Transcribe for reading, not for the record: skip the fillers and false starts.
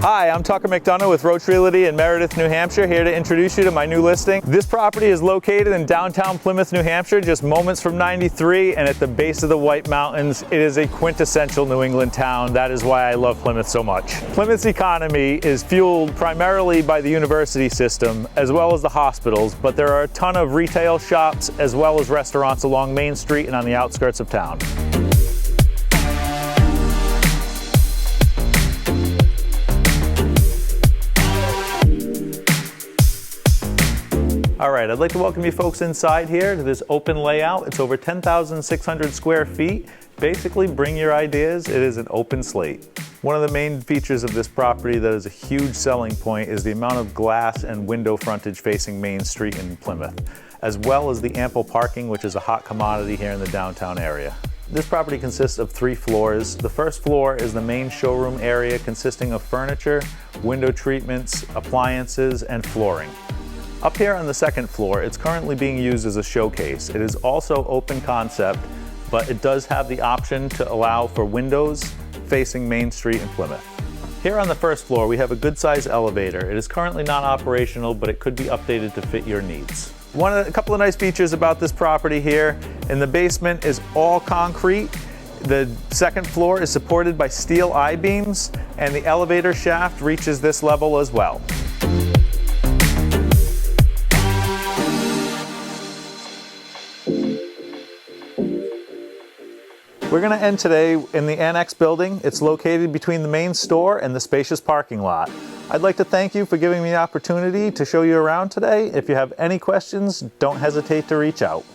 Hi, I'm Tucker McDonough with Roche Realty in Meredith, New Hampshire, here to introduce you to my new listing. This property is located in downtown Plymouth, New Hampshire, just moments from 93 and at the base of the White Mountains. It is a quintessential New England town. That is why I love Plymouth so much. Plymouth's economy is fueled primarily by the university system as well as the hospitals, but there are a ton of retail shops as well as restaurants along Main Street and on the outskirts of town. All right, I'd like to welcome you folks inside here to this open layout. It's over 10,600 square feet. Basically, bring your ideas. It is an open slate. One of the main features of this property that is a huge selling point is the amount of glass and window frontage facing Main Street in Plymouth, as well as the ample parking, which is a hot commodity here in the downtown area. This property consists of 3 floors. The first floor is the main showroom area consisting of furniture, window treatments, appliances, and flooring. Up here on the second floor, it's currently being used as a showcase. It is also open concept, but it does have the option to allow for windows facing Main Street in Plymouth. Here on the first floor, we have a good-sized elevator. It is currently not operational, but it could be updated to fit your needs. A couple of nice features about this property here. In the basement is all concrete. The second floor is supported by steel I-beams, and the elevator shaft reaches this level as well. We're going to end today in the Annex building. It's located between the main store and the spacious parking lot. I'd like to thank you for giving me the opportunity to show you around today. If you have any questions, don't hesitate to reach out.